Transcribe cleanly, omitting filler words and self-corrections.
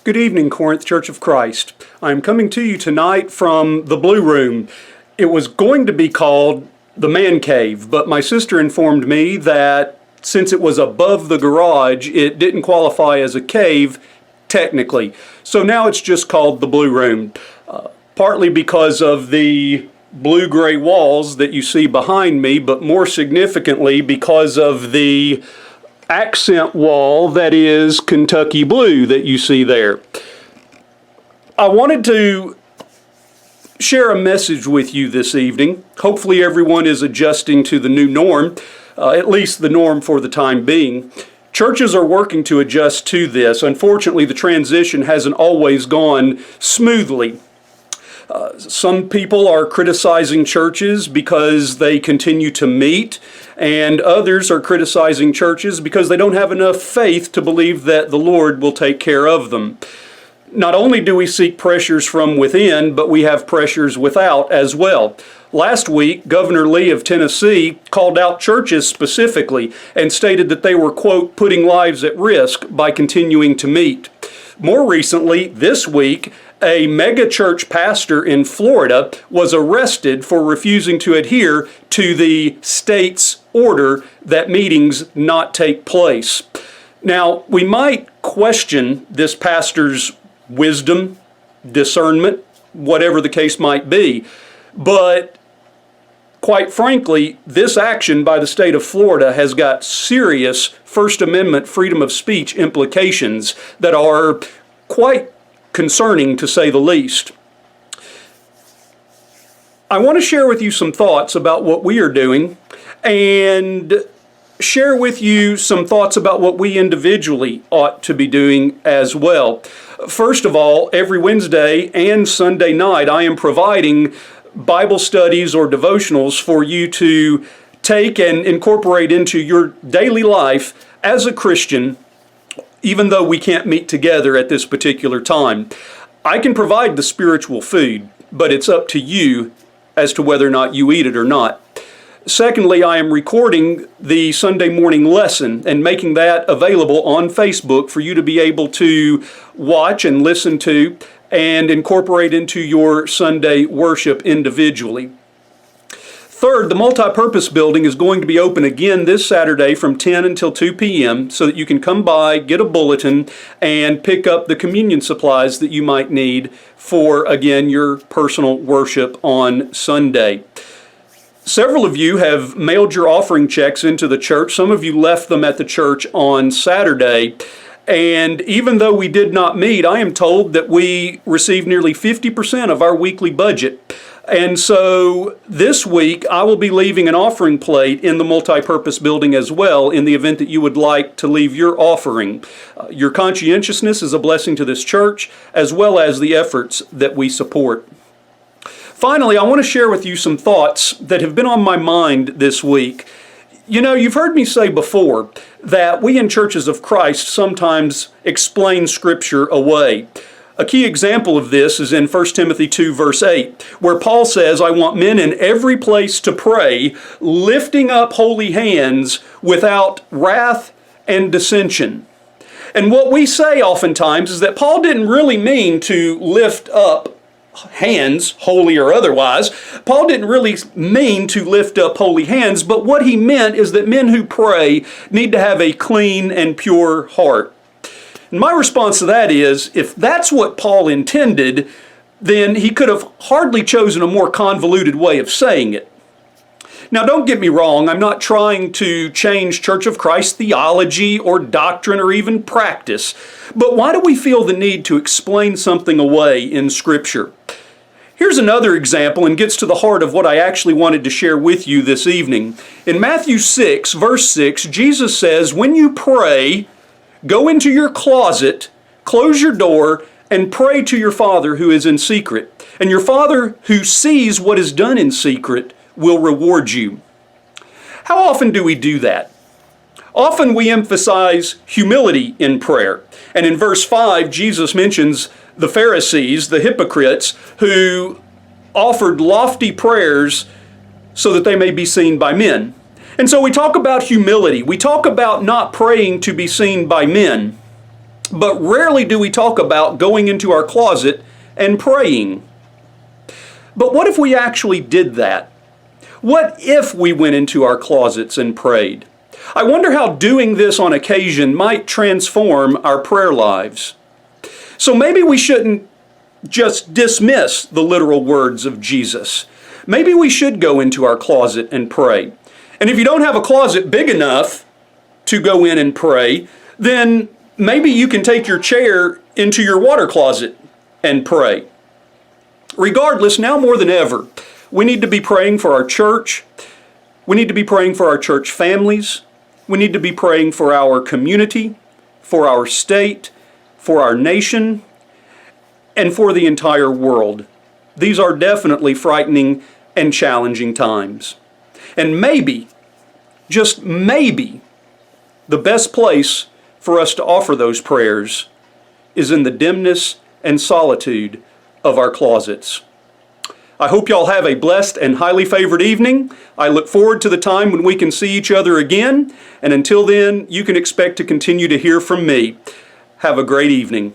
Good evening, Corinth Church of Christ. I'm coming to you tonight from the Blue Room. It was going to be called the Man Cave, but my sister informed me that since it was above the garage, it didn't qualify as a cave technically. So now it's just called the Blue Room, partly because of the blue-gray walls that you see behind me, but more significantly because of the accent wall that is Kentucky blue that you see there. I wanted to share a message with you this evening. Hopefully everyone is adjusting to the new norm, at least the norm for the time being. Churches are working to adjust to this. Unfortunately, the transition hasn't always gone smoothly. Some people are criticizing churches because they continue to meet, and others are criticizing churches because they don't have enough faith to believe that the Lord will take care of them. Not only do we seek pressures from within, but we have pressures without as well. Last week, Governor Lee of Tennessee called out churches specifically and stated that they were, quote, putting lives at risk by continuing to meet. More recently, this week, a megachurch pastor in Florida was arrested for refusing to adhere to the state's order that meetings not take place. Now, we might question this pastor's wisdom, discernment, whatever the case might be, but quite frankly, this action by the state of Florida has got serious First Amendment freedom of speech implications that are quite concerning, to say the least. I want to share with you some thoughts about what we are doing and share with you some thoughts about what we individually ought to be doing as well. First of all, every Wednesday and Sunday night, I am providing Bible studies or devotionals for you to take and incorporate into your daily life as a Christian, even though we can't meet together at this particular time. I can provide the spiritual food, but it's up to you as to whether or not you eat it or not. Secondly, I am recording the Sunday morning lesson and making that available on Facebook for you to be able to watch and listen to and incorporate into your Sunday worship individually. Third, the multipurpose building is going to be open again this Saturday from 10 until 2 p.m. so that you can come by, get a bulletin, and pick up the communion supplies that you might need for, again, your personal worship on Sunday. Several of you have mailed your offering checks into the church. Some of you left them at the church on Saturday. And even though we did not meet, I am told that we received nearly 50% of our weekly budget. And so this week, I will be leaving an offering plate in the multipurpose building as well in the event that you would like to leave your offering. Your conscientiousness is a blessing to this church, as well as the efforts that we support. Finally, I want to share with you some thoughts that have been on my mind this week. You know, you've heard me say before that we in churches of Christ sometimes explain Scripture away. A key example of this is in 1 Timothy 2, verse 8, where Paul says, I want men in every place to pray, lifting up holy hands without wrath and dissension. And what we say oftentimes is that Paul didn't really mean to lift up hands, holy or otherwise. Paul didn't really mean to lift up holy hands, but what he meant is that men who pray need to have a clean and pure heart. And my response to that is, if that's what Paul intended, then he could have hardly chosen a more convoluted way of saying it. Now, don't get me wrong, I'm not trying to change Church of Christ theology or doctrine or even practice, but why do we feel the need to explain something away in Scripture? Here's another example and gets to the heart of what I actually wanted to share with you this evening. In Matthew 6, verse 6, Jesus says, when you pray, go into your closet, close your door, and pray to your Father who is in secret. And your Father who sees what is done in secret will reward you. How often do we do that? Often we emphasize humility in prayer. And in verse 5, Jesus mentions the Pharisees, the hypocrites, who offered lofty prayers so that they may be seen by men. And so we talk about humility. We talk about not praying to be seen by men. But rarely do we talk about going into our closet and praying. But what if we actually did that? What if we went into our closets and prayed? I wonder how doing this on occasion might transform our prayer lives. So maybe we shouldn't just dismiss the literal words of Jesus. Maybe we should go into our closet and pray. And if you don't have a closet big enough to go in and pray, then maybe you can take your chair into your water closet and pray. Regardless, now more than ever, we need to be praying for our church. We need to be praying for our church families. We need to be praying for our community, for our state, for our nation, and for the entire world. These are definitely frightening and challenging times. And maybe, just maybe, the best place for us to offer those prayers is in the dimness and solitude of our closets. I hope y'all have a blessed and highly favored evening. I look forward to the time when we can see each other again. And until then, you can expect to continue to hear from me. Have a great evening.